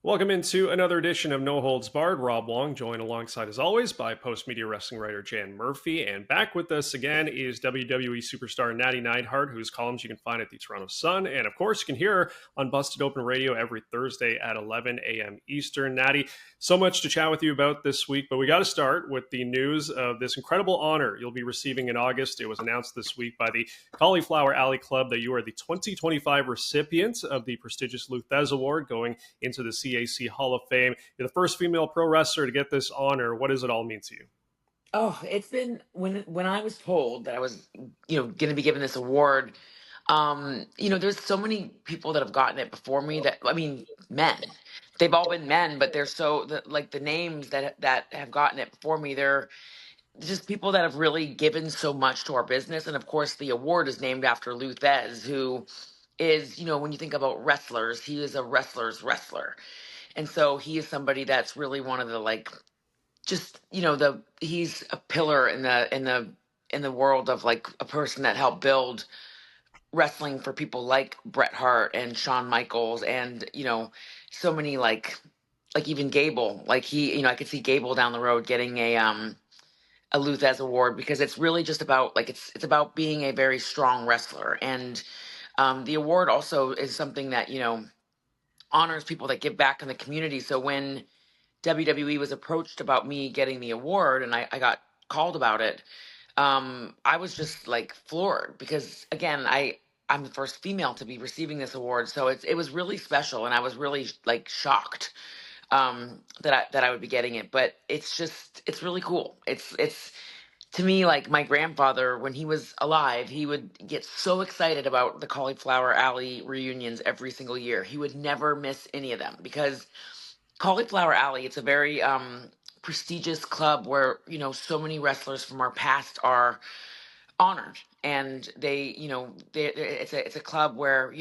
Welcome into another edition of No Holds Barred. Rob Wong, joined alongside, as always, by Postmedia wrestling writer Jan Murphy. And back with us again is WWE superstar Nattie Neidhart, whose columns you can find at the Toronto Sun. And of course, you can hear her on Busted Open Radio every Thursday at 11 a.m. Eastern. Nattie, so much to chat with you about this week, but we got to start with the news of this incredible honor you'll be receiving in August. It was announced this week by the Cauliflower Alley Club that you are the 2025 recipient of the prestigious Lou Thesz Award, going into the CAC Hall of Fame. You're the first female pro wrestler to get this honor. What does it all mean to you? Oh, it's been when I was told that I was, going to be given this award. There's so many people that have gotten it before me. That I mean, men. They've all been men, but they're like the names that have gotten it before me. They're just people that have really given so much to our business. And of course, the award is named after Lou Thesz, who is, when you think about wrestlers, he is a wrestler's wrestler. And so he is somebody that's really one of the just he's a pillar in the world of like a person that helped build wrestling for people like Bret Hart and Shawn Michaels and so many like even Gable, like he, I could see Gable down the road getting a Lou Thesz Award, because it's really just about like it's about being a very strong wrestler. And the award also is something that honors people that give back in the community. So when WWE was approached about me getting the award and I got called about it, I was just like floored, because again, I'm the first female to be receiving this award. So it was really special, and I was really like shocked that I would be getting it. But it's really cool. It's to me, like my grandfather, when he was alive, he would get so excited about the Cauliflower Alley reunions every single year. He would never miss any of them, because Cauliflower Alley, it's a very prestigious club where, so many wrestlers from our past are honored. And it's a club where,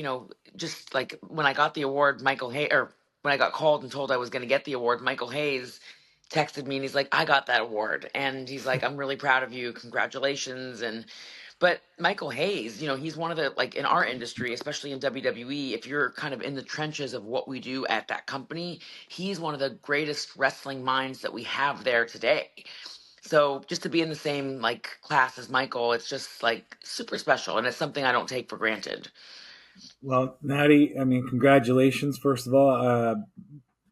just like when I got the award, or when I got called and told I was going to get the award, Michael Hayes texted me and he's like, I got that award. And he's like, I'm really proud of you. Congratulations. But Michael Hayes, he's one of the, like in our industry, especially in WWE, if you're kind of in the trenches of what we do at that company, he's one of the greatest wrestling minds that we have there today. So just to be in the same like class as Michael, it's just like super special, and it's something I don't take for granted. Well, Nattie, I mean, congratulations, first of all.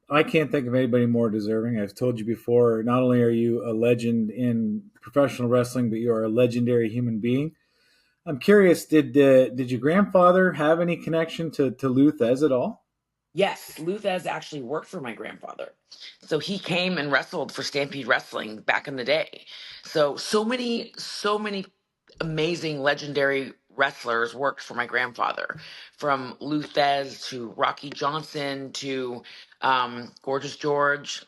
I can't think of anybody more deserving. I've told you before, not only are you a legend in professional wrestling, but you are a legendary human being. I'm curious, did your grandfather have any connection to Lou Thesz at all? Yes, Lou Thesz actually worked for my grandfather. So he came and wrestled for Stampede Wrestling back in the day. So many amazing legendary wrestlers worked for my grandfather, from Lou Thesz to Rocky Johnson to Gorgeous George.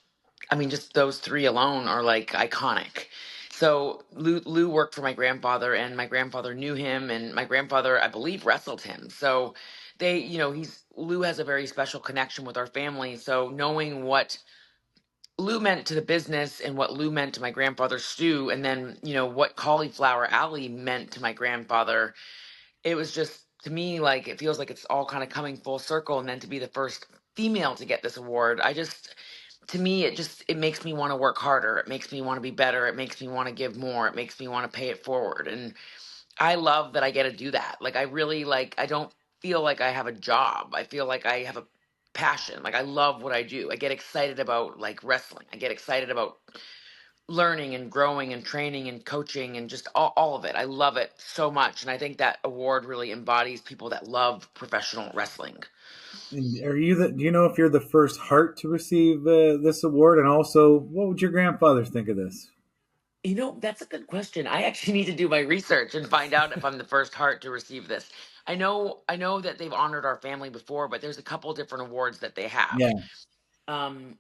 I mean, just those three alone are like iconic. So Lou worked for my grandfather, and my grandfather knew him, and my grandfather, I believe, wrestled him. So Lou has a very special connection with our family. So knowing what Lou meant to the business and what Lou meant to my grandfather Stu, and then what Cauliflower Alley meant to my grandfather, it was just, to me, like it feels like it's all kind of coming full circle. And then to be the first female to get this award, to me, it makes me want to work harder. It makes me want to be better. It makes me want to give more. It makes me want to pay it forward. And I love that I get to do that. Like I really, like I don't feel like I have a job. I feel like I have a passion. Like I love what I do. I get excited about like wrestling. I get excited about learning and growing and training and coaching and just all of it. I love it so much. And I think that award really embodies people that love professional wrestling. And do you know if you're the first Hart to receive this award? And also, what would your grandfather think of this? That's a good question. I actually need to do my research and find out if I'm the first Hart to receive this. I know that they've honored our family before, but there's a couple different awards that they have. Yeah. Um,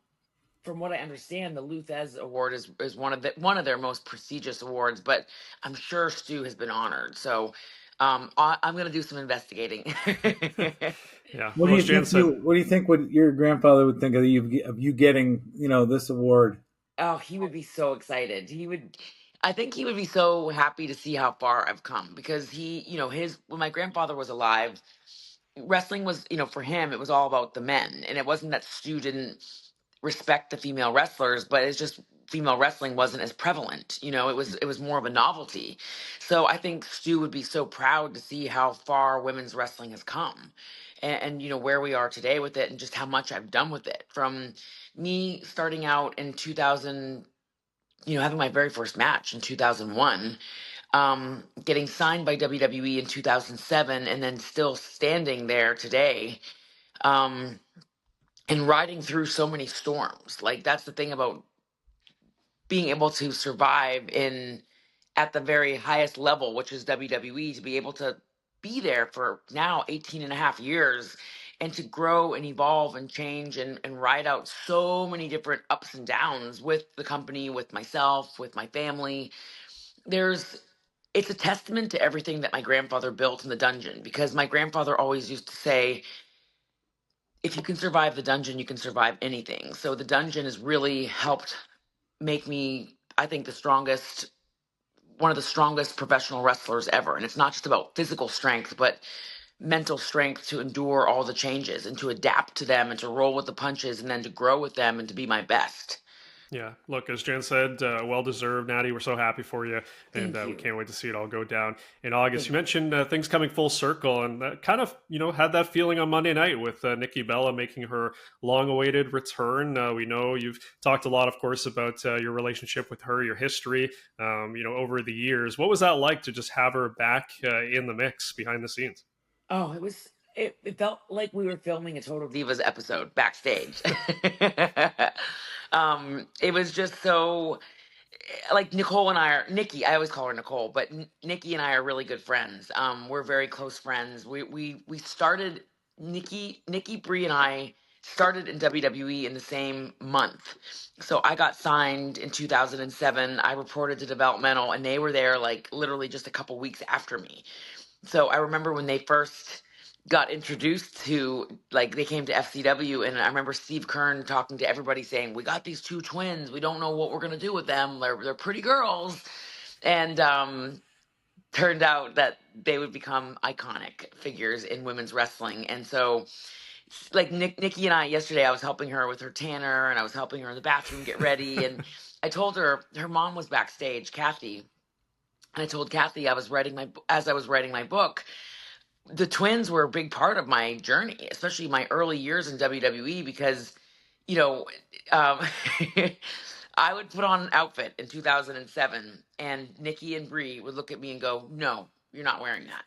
from what I understand, the Lou Thesz Award is one of their most prestigious awards, but I'm sure Stu has been honored. So I'm going to do some investigating. Yeah, What well, do as you Jan think said, what do you think would your grandfather would think of you getting, this award? Oh, he would be so excited. I think he would be so happy to see how far I've come, because when my grandfather was alive, wrestling was, for him, it was all about the men. And it wasn't that Stu didn't respect the female wrestlers, but it's just female wrestling wasn't as prevalent. It was more of a novelty. So I think Stu would be so proud to see how far women's wrestling has come, and where we are today with it, and just how much I've done with it. From me starting out in 2000, having my very first match in 2001, getting signed by WWE in 2007, and then still standing there today, um, and riding through so many storms. Like, that's the thing about being able to survive at the very highest level, which is WWE, to be able to be there for now 18 and a half years, and to grow and evolve and change, and ride out so many different ups and downs with the company, with myself, with my family. It's a testament to everything that my grandfather built in the dungeon, because my grandfather always used to say, if you can survive the dungeon, you can survive anything. So the dungeon has really helped make me, I think, one of the strongest professional wrestlers ever. And it's not just about physical strength, but mental strength to endure all the changes and to adapt to them and to roll with the punches and then to grow with them and to be my best. Yeah, look, as Jen said, well deserved, Nattie. We're so happy for you, and Thank we you. can't wait to see it all go down in August. Thank You mentioned things coming full circle, and that kind of, had that feeling on Monday night with Nikki Bella making her long-awaited return. We know you've talked a lot, of course, about your relationship with her, your history, over the years. What was that like to just have her back in the mix behind the scenes? Oh, it felt like we were filming a Total Divas episode backstage. It was just so, like, Nikki, I always call her Nicole, but Nikki and I are really good friends. We're very close friends. We started, Nikki, Bree, and I started in WWE in the same month. So I got signed in 2007. I reported to developmental, and they were there like literally just a couple weeks after me. So I remember when they first got introduced to, like, they came to FCW, and I remember Steve Kern talking to everybody saying, we got these two twins, we don't know what we're going to do with them, they're pretty girls. And turned out that they would become iconic figures in women's wrestling. And so, like, Nikki and I, yesterday I was helping her with her tanner, and I was helping her in the bathroom get ready, and I told her mom was backstage, Kathy, and I told Kathy as I was writing my book, the twins were a big part of my journey, especially my early years in WWE, because, you know, um, I would put on an outfit in 2007, and Nikki and Bree would look at me and go, "No, you're not wearing that."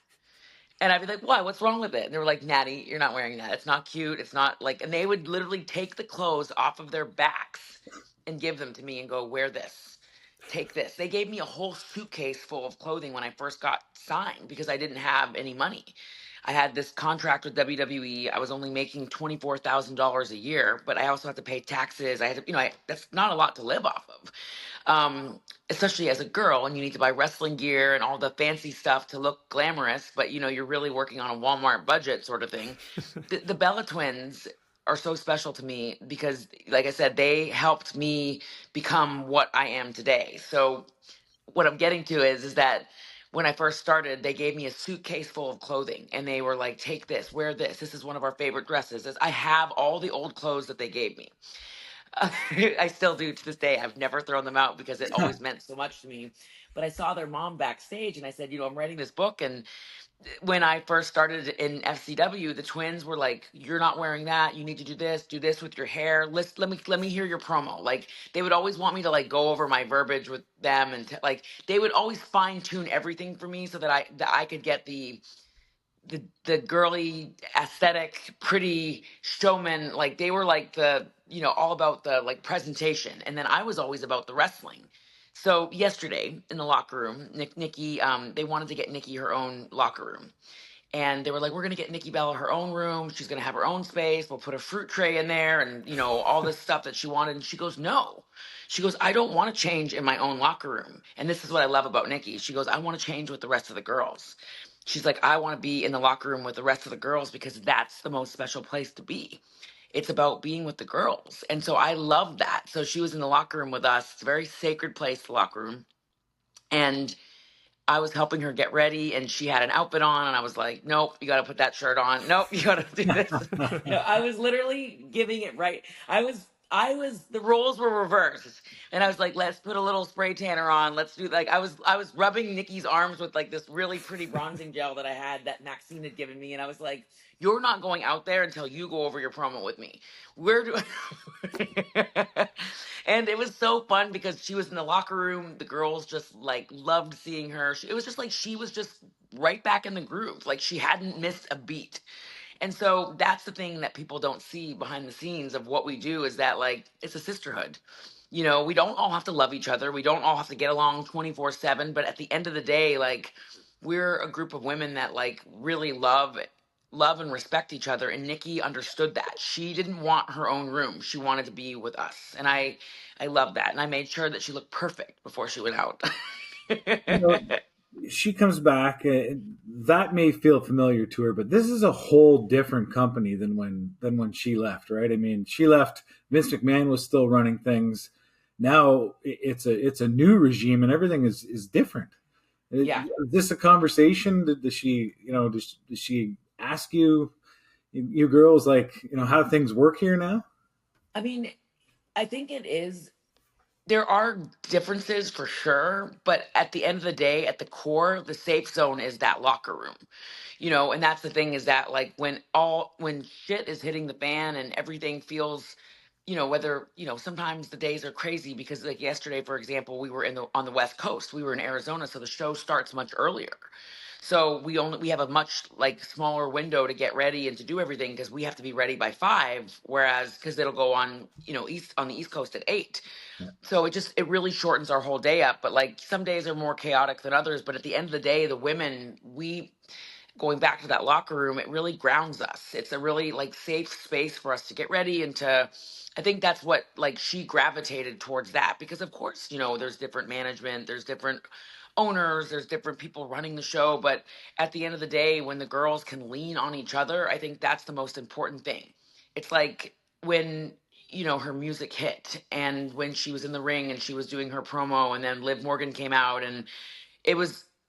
And I'd be like, "Why? What's wrong with it?" And they were like, "Nattie, you're not wearing that. It's not cute. It's not like," and they would literally take the clothes off of their backs and give them to me and go, "Wear this. Take this." They gave me a whole suitcase full of clothing when I first got signed because I didn't have any money. I had this contract with WWE. I was only making $24,000 a year, but I also had to pay taxes. I had to, that's not a lot to live off of, especially as a girl, and you need to buy wrestling gear and all the fancy stuff to look glamorous, but you're really working on a Walmart budget sort of thing. The Bella twins are so special to me because, like I said, they helped me become what I am today. So what I'm getting to is that when I first started, they gave me a suitcase full of clothing, and they were like, "Take this, wear this. This is one of our favorite dresses." I have all the old clothes that they gave me. I still do to this day. I've never thrown them out because it always meant so much to me. But I saw their mom backstage, and I said, I'm writing this book. And when I first started in FCW, the twins were like, "You're not wearing that. You need to do this with your hair. Let me hear your promo." Like, they would always want me to, like, go over my verbiage with them, and like, they would always fine tune everything for me so that I could get the girly aesthetic, pretty showman. Like, they were like all about the, like, presentation, and then I was always about the wrestling. So yesterday in the locker room, Nikki, they wanted to get Nikki her own locker room. And they were like, "We're going to get Nikki Bella her own room. She's going to have her own space. We'll put a fruit tray in there," and, all this stuff that she wanted. And she goes, "No." She goes, "I don't want to change in my own locker room." And this is what I love about Nikki. She goes, "I want to change with the rest of the girls." She's like, "I want to be in the locker room with the rest of the girls because that's the most special place to be. It's about being with the girls." And so I love that. So she was in the locker room with us. It's a very sacred place, the locker room. And I was helping her get ready and she had an outfit on and I was like, nope, you got to put that shirt on. Nope, you got to do this. I was literally giving it right. The roles were reversed and I was like, let's put a little spray tanner on. Let's do like, I was rubbing Nikki's arms with like this really pretty bronzing gel that I had that Maxine had given me. And I was like, you're not going out there until you go over your promo with me. Where do And it was so fun because she was in the locker room. The girls just like loved seeing her. It was just like she was just right back in the groove. Like she hadn't missed a beat. And so that's the thing that people don't see behind the scenes of what we do is that like it's a sisterhood. You know, we don't all have to love each other. We don't all have to get along 24/7, but at the end of the day, like we're a group of women that like really love and respect each other, and Nikki understood that. She didn't want her own room. She wanted to be with us. And I love that. And I made sure that she looked perfect before she went out. You know, she comes back. That may feel familiar to her, but this is a whole different company than when she left, right? I mean, she left. Vince McMahon was still running things. Now it's a new regime, and everything is different. Yeah. Is this a conversation? Does she ask you girls, like, how do things work here now? I mean, I think it is. There are differences for sure, but at the end of the day, at the core, the safe zone is that locker room, and that's the thing is that like when shit is hitting the fan and everything feels, whether, sometimes the days are crazy because like yesterday, for example, we were on the West Coast, we were in Arizona. So the show starts much earlier. So we have a much like smaller window to get ready and to do everything because we have to be ready by 5, whereas because it'll go on, on the East Coast at 8. So it really shortens our whole day up. But like some days are more chaotic than others. But at the end of the day, the women, going back to that locker room, it really grounds us. It's a really like safe space for us to get ready I think that's what like she gravitated towards that because of course, there's different management, there's different owners, there's different people running the show. But at the end of the day, when the girls can lean on each other, I think that's the most important thing. It's like when, her music hit and when she was in the ring and she was doing her promo and then Liv Morgan came out and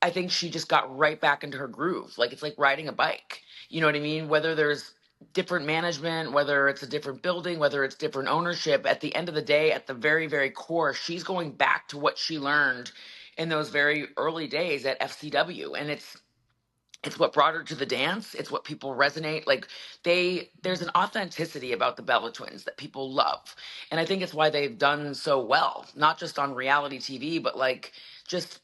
I think she just got right back into her groove. Like it's like riding a bike. You know what I mean? Whether there's different management, whether it's a different building, whether it's different ownership, at the end of the day, at the very, very core, she's going back to what she learned in those very early days at FCW. And it's what brought her to the dance. It's what people resonate. Like there's an authenticity about the Bella twins that people love. And I think it's why they've done so well, not just on reality TV, but like just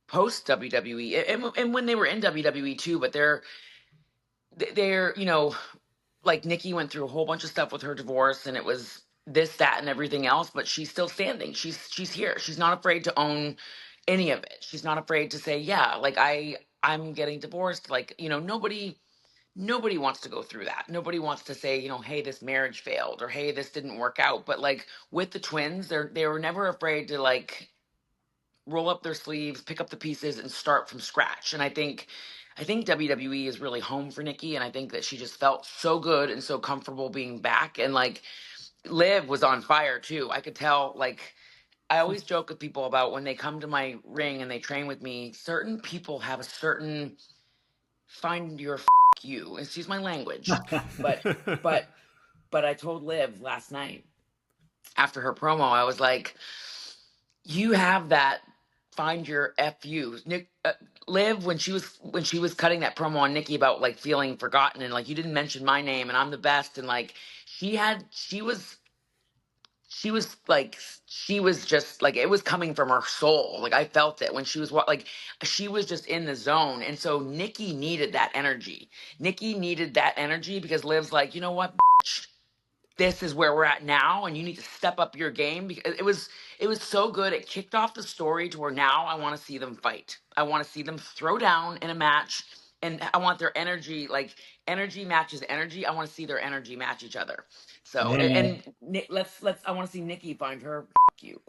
post WWE and when they were in WWE too, but they're like Nikki went through a whole bunch of stuff with her divorce and it was this, that, and everything else, but she's still standing. She's here. She's not afraid to own any of it. She's not afraid to say, yeah, like I'm getting divorced. Like, nobody wants to go through that. Nobody wants to say, hey, this marriage failed or hey, this didn't work out. But like with the twins, they were never afraid to like roll up their sleeves, pick up the pieces, and start from scratch. And I think WWE is really home for Nikki, and I think that she just felt so good and so comfortable being back. And like Liv was on fire too. I could tell. Like I always joke with people about when they come to my ring and they train with me. Certain people have a certain find your you. Excuse my language, but I told Liv last night after her promo, I was like, you have that. Find your FU. Liv, when she was cutting that promo on Nikki about like feeling forgotten and like you didn't mention my name and I'm the best and like she was just like it was coming from her soul. Like I felt it when she was like she was just in the zone. And so Nikki needed that energy. Nikki needed that energy because Liv's like, you know what, bitch? This is where we're at now and you need to step up your game because it was so good. It kicked off the story to where now I want to see them fight. I want to see them throw down in a match and I want their energy, like energy matches energy. I want to see their energy match each other. So, and I want to see Nikki find her you.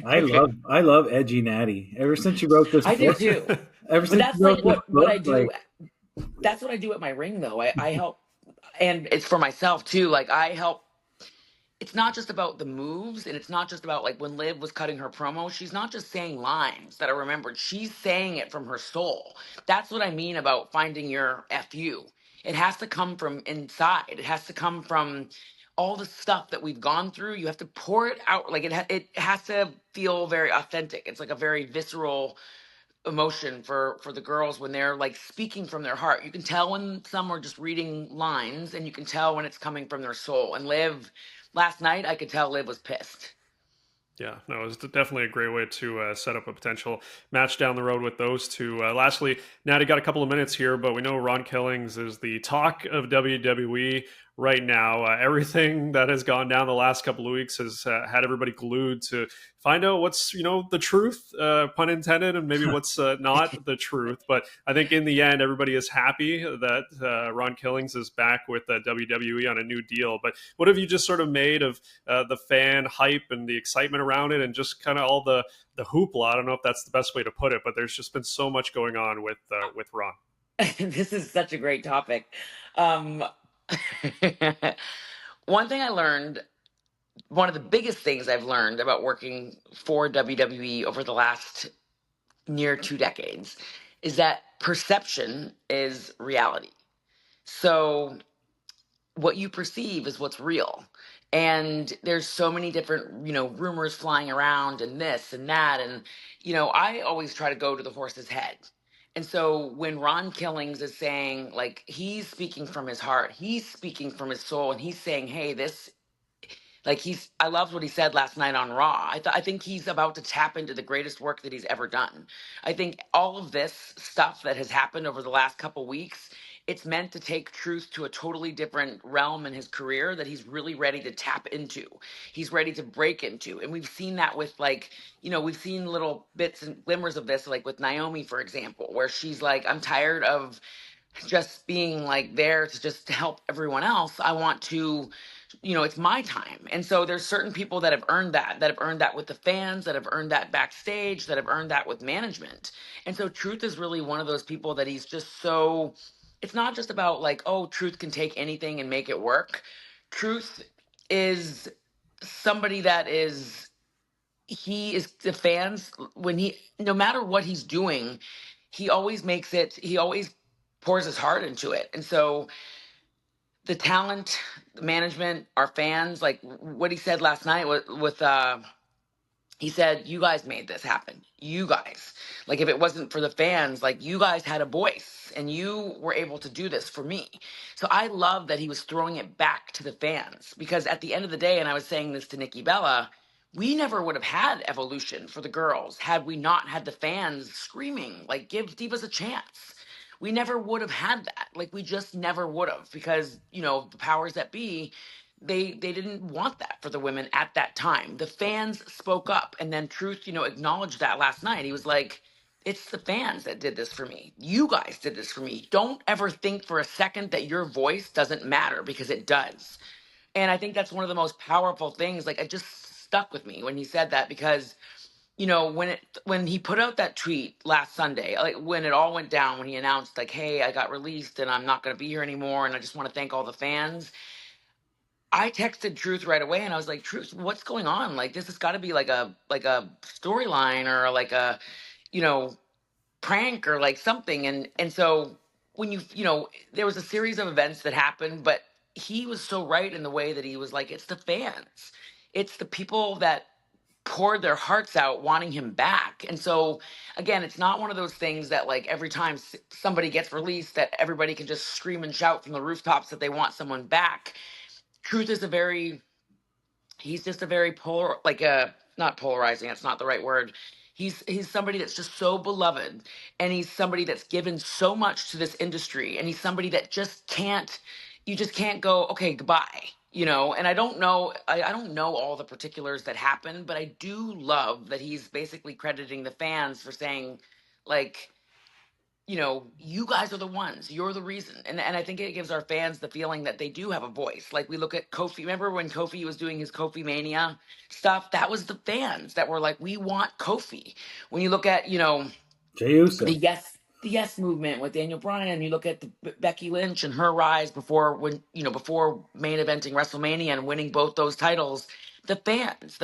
I love edgy Nattie. Ever since you wrote this, I do too. Ever since that's like what I do. That's what I do at my ring though. I help, and it's for myself too. Like I help. it's not just about the moves, and it's not just about like when Liv was cutting her promo, she's not just saying lines that are remembered. She's saying it from her soul. That's what I mean about finding your FU. It has to come from inside. It has to come from all the stuff that we've gone through. You have to pour it out. Like it has to feel very authentic. It's like a very visceral emotion for the girls when they're like speaking from their heart. You can tell when some are just reading lines, and you can tell when it's coming from their soul. And Liv, last night, I could tell Liv was pissed. Yeah, no, it was definitely a great way to set up a potential match down the road with those two. Lastly, Nattie, got a couple of minutes here, but we know Ron Killings is the talk of WWE right now. Everything that has gone down the last couple of weeks has had everybody glued to find out what's, the truth, pun intended, and maybe what's not the truth. But I think in the end, everybody is happy that Ron Killings is back with WWE on a new deal. But what have you just sort of made of the fan hype and the excitement around it, and just kind of all the hoopla? I don't know if that's the best way to put it, but there's just been so much going on with Ron. This is such a great topic. One thing I learned, one of the biggest things I've learned about working for WWE over the last near 2 decades is that perception is reality. So what you perceive is what's real. And there's so many different, rumors flying around and this and that. And, I always try to go to the horse's head. And so when Ron Killings is saying, like, he's speaking from his heart, he's speaking from his soul, and he's saying, hey, this, like, I loved what he said last night on Raw. I think he's about to tap into the greatest work that he's ever done. I think all of this stuff that has happened over the last couple weeks, it's meant to take Truth to a totally different realm in his career that he's really ready to tap into. He's ready to break into. And we've seen that with, like, we've seen little bits and glimmers of this, like with Naomi, for example, where she's like, I'm tired of just being like there to just help everyone else. I want to, it's my time. And so there's certain people that have earned that with the fans, that have earned that backstage, that have earned that with management. And so Truth is really one of those people that he's just so, it's not just about like, oh, Truth can take anything and make it work. Truth is somebody that he is the fans, no matter what he's doing, he always pours his heart into it. And so the talent, the management, our fans, like what he said last night he said, you guys made this happen. You guys, like, if it wasn't for the fans, like, you guys had a voice and you were able to do this for me. So I love that he was throwing it back to the fans, because at the end of the day, and I was saying this to Nikki Bella, we never would have had Evolution for the girls had we not had the fans screaming, like, give Divas a chance. We never would have had that. Like, we just never would have, because, the powers that be, they didn't want that for the women at that time. The fans spoke up, and then Truth, acknowledged that last night. He was like, it's the fans that did this for me. You guys did this for me. Don't ever think for a second that your voice doesn't matter, because it does. And I think that's one of the most powerful things. Like, it just stuck with me when he said that, because when he put out that tweet last Sunday, like when it all went down, when he announced, like, hey, I got released and I'm not going to be here anymore, and I just want to thank all the fans, I texted Truth right away, and I was like, Truth, what's going on? Like, this has got to be like a storyline, or like a, prank, or like something. And so when there was a series of events that happened, but he was so right in the way that he was like, it's the fans. It's the people that poured their hearts out wanting him back. And so again, it's not one of those things that, like, every time somebody gets released, that everybody can just scream and shout from the rooftops that they want someone back. Truth is he's just a very not polarizing, that's not the right word. He's somebody that's just so beloved, and he's somebody that's given so much to this industry, and he's somebody that you just can't go, okay, goodbye. And I don't know all the particulars that happened, but I do love that he's basically crediting the fans for saying, like, you guys are the ones, you're the reason. And I think it gives our fans the feeling that they do have a voice. Like, we look at Kofi. Remember when Kofi was doing his Kofi Mania stuff? That was the fans that were like, we want Kofi. When you look at, Jey Uso. the Yes Movement with Daniel Bryan. You look at Becky Lynch and her rise before main eventing WrestleMania and winning both those titles. The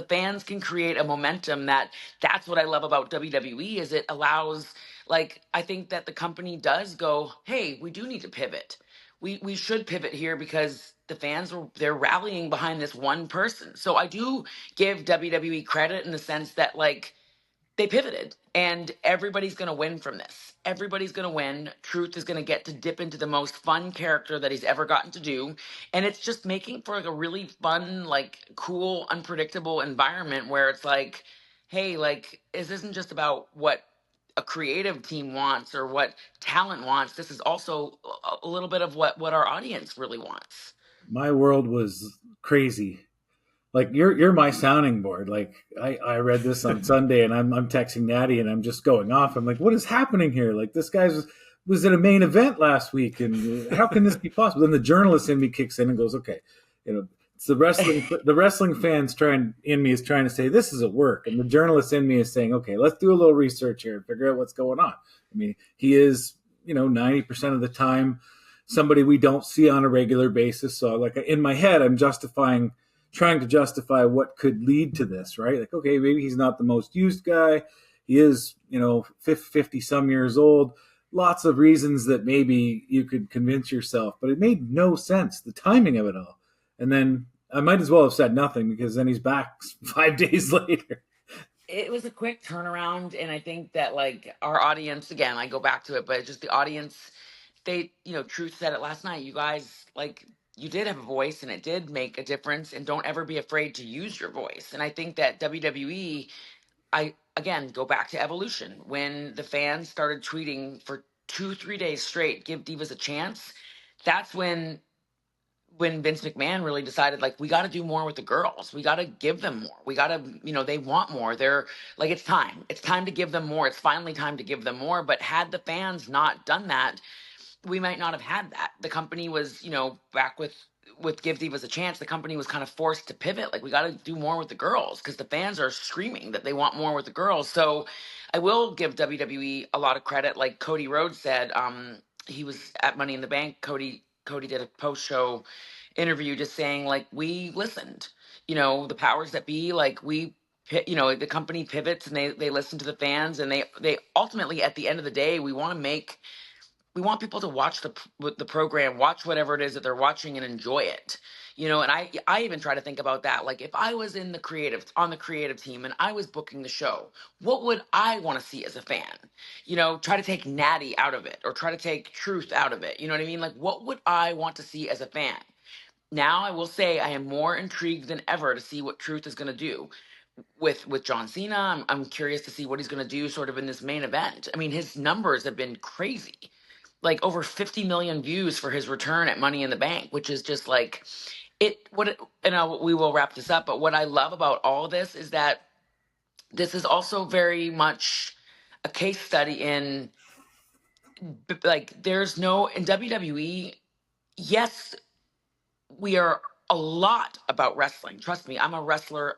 fans can create a momentum that's what I love about WWE is it allows, like, I think that the company does go, hey, we do need to pivot. We should pivot here because the fans they're rallying behind this one person. So I do give WWE credit in the sense that, like, they pivoted and everybody's going to win from this. Everybody's going to win. Truth is going to get to dip into the most fun character that he's ever gotten to do. And it's just making for like a really fun, like cool, unpredictable environment where it's like, hey, like, this isn't just about what a creative team wants or what talent wants. This is also a little bit of what our audience really wants. My world was crazy. Like you're my sounding board. Like I read this on Sunday and I'm texting Nattie and I'm just going off. I'm like, what is happening here? Like this guy was at a main event last week and how can this be possible? Then the journalist in me kicks in and goes, okay, it's the wrestling fans in me is trying to say this is a work, and the journalist in me is saying, okay, let's do a little research here and figure out what's going on. I mean, he is 90% of the time somebody we don't see on a regular basis. So like in my head, I'm trying to justify what could lead to this, right? Like, okay, maybe he's not the most used guy. He is, 50 some years old. Lots of reasons that maybe you could convince yourself, but it made no sense, the timing of it all. And then I might as well have said nothing because then he's back 5 days later. It was a quick turnaround. And I think that, like, our audience, again, I go back to it, but just the audience, they, Truth said it last night. You guys, like, you did have a voice and it did make a difference, and don't ever be afraid to use your voice. And I think that WWE, I again go back to Evolution when the fans started tweeting for 2-3 days straight, give divas a chance. That's when Vince McMahon really decided, like, we got to do more with the girls. We got to give them more. We got to, they want more. They're like, it's time. It's time to give them more. It's finally time to give them more. But had the fans not done that, we might not have had that. The company was, back with Give Divas a Chance, the company was kind of forced to pivot. Like, we got to do more with the girls because the fans are screaming that they want more with the girls. So I will give WWE a lot of credit. Like Cody Rhodes said, he was at Money in the Bank. Cody did a post-show interview just saying, like, we listened, the powers that be, like, the company pivots and they listen to the fans, and they ultimately, at the end of the day, we want people to watch the program, watch whatever it is that they're watching and enjoy it. And I even try to think about that. Like, if I was on the creative team and I was booking the show, what would I want to see as a fan? Try to take Nattie out of it or try to take Truth out of it. You know what I mean? Like, what would I want to see as a fan? Now I will say I am more intrigued than ever to see what Truth is going to do with John Cena. I'm curious to see what he's going to do sort of in this main event. I mean, his numbers have been crazy. Like over 50 million views for his return at Money in the Bank, which is just like we will wrap this up. But what I love about all of this is that this is also very much a case study in, like, there's no, in WWE, yes, we are a lot about wrestling. Trust me, I'm a wrestler's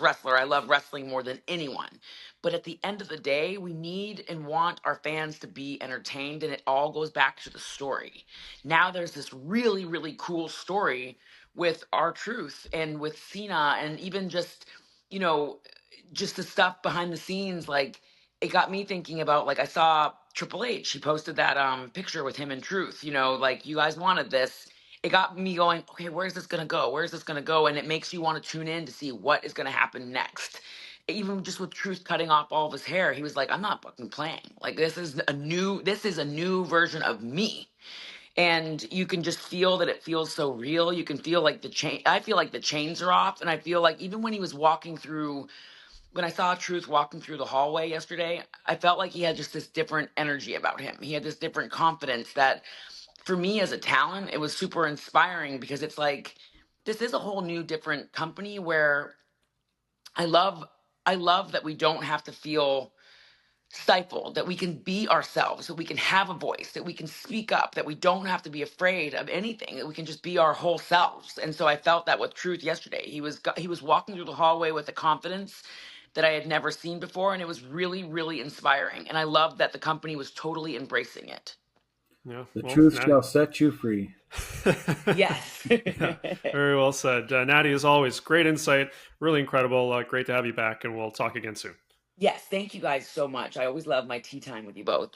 wrestler. I love wrestling more than anyone. But at the end of the day, we need and want our fans to be entertained, and it all goes back to the story. Now there's this really, really cool story with R-Truth and with Cena, and even just, just the stuff behind the scenes. Like, it got me thinking about, like, I saw Triple H. He posted that picture with him and Truth, like, you guys wanted this. It got me going, okay, where's this going to go? Where's this going to go? And it makes you want to tune in to see what is going to happen next. Even just with Truth cutting off all of his hair, he was like, I'm not fucking playing. Like, this is a new version of me. And you can just feel that it feels so real. You can feel like I feel like the chains are off. And I feel like even when I saw Truth walking through the hallway yesterday, I felt like he had just this different energy about him. He had this different confidence that, for me as a talent, it was super inspiring, because it's like, this is a whole new different company where I love that we don't have to feel stifled, that we can be ourselves, that we can have a voice, that we can speak up, that we don't have to be afraid of anything, that we can just be our whole selves. And so I felt that with Truth yesterday. He was walking through the hallway with a confidence that I had never seen before. And it was really, really inspiring. And I loved that the company was totally embracing it. Yeah, The truth shall set you free. Yes. Yeah, very well said. Nattie, as always, great insight. Really incredible. Great to have you back, and we'll talk again soon. Yes. Thank you guys so much. I always love my tea time with you both.